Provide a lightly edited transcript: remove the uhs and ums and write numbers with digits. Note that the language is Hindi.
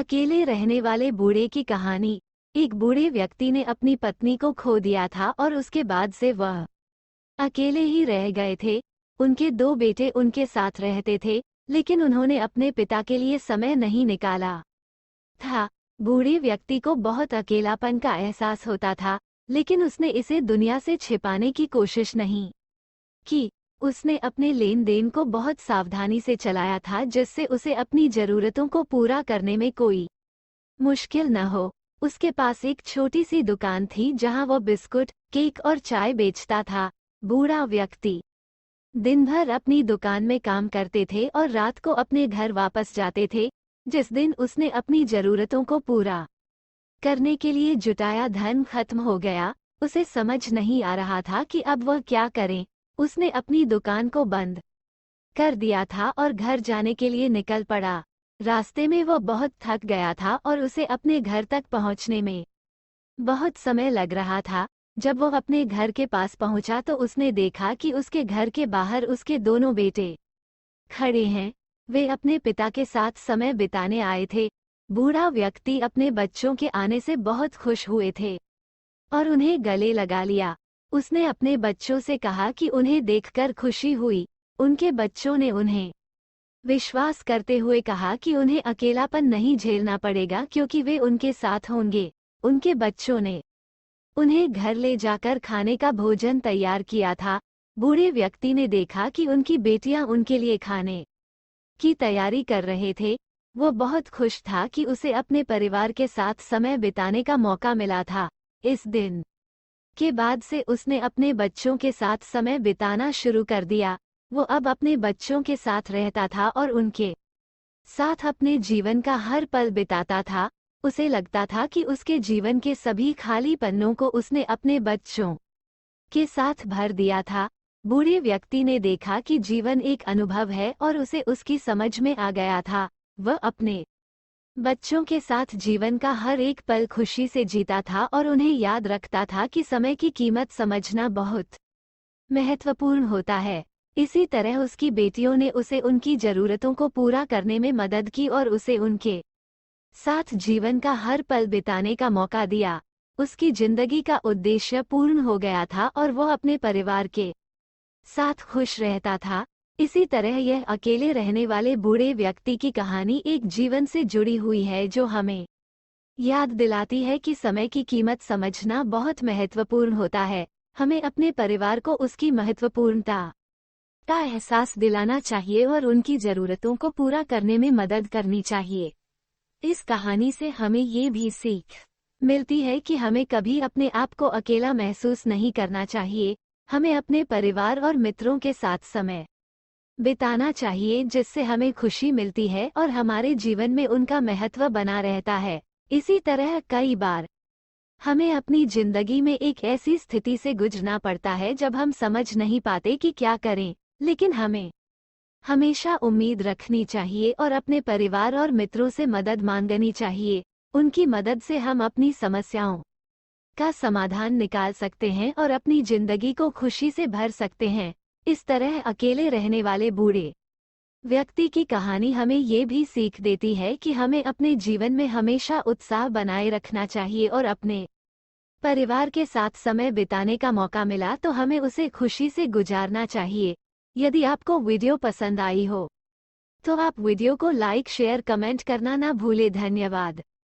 अकेले रहने वाले बूढ़े की कहानी। एक बूढ़े व्यक्ति ने अपनी पत्नी को खो दिया था और उसके बाद से वह अकेले ही रह गए थे। उनके दो बेटे उनके साथ रहते थे, लेकिन उन्होंने अपने पिता के लिए समय नहीं निकाला था। बूढ़े व्यक्ति को बहुत अकेलापन का एहसास होता था, लेकिन उसने इसे दुनिया से छिपाने की कोशिश नहीं की। उसने अपने लेन देन को बहुत सावधानी से चलाया था, जिससे उसे अपनी जरूरतों को पूरा करने में कोई मुश्किल न हो। उसके पास एक छोटी सी दुकान थी जहां वो बिस्कुट, केक और चाय बेचता था। बूढ़ा व्यक्ति दिन भर अपनी दुकान में काम करते थे और रात को अपने घर वापस जाते थे। जिस दिन उसने अपनी जरूरतों को पूरा करने के लिए जुटाया धन खत्म हो गया, उसे समझ नहीं आ रहा था कि अब वह क्या करे। उसने अपनी दुकान को बंद कर दिया था और घर जाने के लिए निकल पड़ा। रास्ते में वह बहुत थक गया था और उसे अपने घर तक पहुंचने में बहुत समय लग रहा था। जब वह अपने घर के पास पहुंचा तो उसने देखा कि उसके घर के बाहर उसके दोनों बेटे खड़े हैं। वे अपने पिता के साथ समय बिताने आए थे। बूढ़ा व्यक्ति अपने बच्चों के आने से बहुत खुश हुए थे और उन्हें गले लगा लिया। उसने अपने बच्चों से कहा कि उन्हें देखकर खुशी हुई। उनके बच्चों ने उन्हें विश्वास करते हुए कहा कि उन्हें अकेलापन नहीं झेलना पड़ेगा, क्योंकि वे उनके साथ होंगे। उनके बच्चों ने उन्हें घर ले जाकर खाने का भोजन तैयार किया था। बूढ़े व्यक्ति ने देखा कि उनकी बेटियां उनके लिए खाने की तैयारी कर रहे थे। वो बहुत खुश था कि उसे अपने परिवार के साथ समय बिताने का मौका मिला था। इस दिन के बाद से उसने अपने बच्चों के साथ समय बिताना शुरू कर दिया। वो अब अपने बच्चों के साथ रहता था और उनके साथ अपने जीवन का हर पल बिताता था। उसे लगता था कि उसके जीवन के सभी खाली पन्नों को उसने अपने बच्चों के साथ भर दिया था। बूढ़े व्यक्ति ने देखा कि जीवन एक अनुभव है और उसे उसकी समझ में आ गया था। वह अपने बच्चों के साथ जीवन का हर एक पल खुशी से जीता था और उन्हें याद रखता था कि समय की कीमत समझना बहुत महत्वपूर्ण होता है। इसी तरह उसकी बेटियों ने उसे उनकी जरूरतों को पूरा करने में मदद की और उसे उनके साथ जीवन का हर पल बिताने का मौका दिया। उसकी जिंदगी का उद्देश्य पूर्ण हो गया था और वह अपने परिवार के साथ खुश रहता था। इसी तरह यह अकेले रहने वाले बूढ़े व्यक्ति की कहानी एक जीवन से जुड़ी हुई है, जो हमें याद दिलाती है कि समय की कीमत समझना बहुत महत्वपूर्ण होता है। हमें अपने परिवार को उसकी महत्वपूर्णता का एहसास दिलाना चाहिए और उनकी जरूरतों को पूरा करने में मदद करनी चाहिए। इस कहानी से हमें ये भी सीख मिलती है कि हमें कभी अपने आप को अकेला महसूस नहीं करना चाहिए। हमें अपने परिवार और मित्रों के साथ समय बिताना चाहिए, जिससे हमें खुशी मिलती है और हमारे जीवन में उनका महत्व बना रहता है। इसी तरह कई बार हमें अपनी जिंदगी में एक ऐसी स्थिति से गुजरना पड़ता है जब हम समझ नहीं पाते कि क्या करें, लेकिन हमें हमेशा उम्मीद रखनी चाहिए और अपने परिवार और मित्रों से मदद मांगनी चाहिए। उनकी मदद से हम अपनी समस्याओं का समाधान निकाल सकते हैं और अपनी जिंदगी को खुशी से भर सकते हैं। इस तरह अकेले रहने वाले बूढ़े व्यक्ति की कहानी हमें ये भी सीख देती है कि हमें अपने जीवन में हमेशा उत्साह बनाए रखना चाहिए और अपने परिवार के साथ समय बिताने का मौका मिला तो हमें उसे खुशी से गुजारना चाहिए। यदि आपको वीडियो पसंद आई हो तो आप वीडियो को लाइक, शेयर, कमेंट करना ना भूलें। धन्यवाद।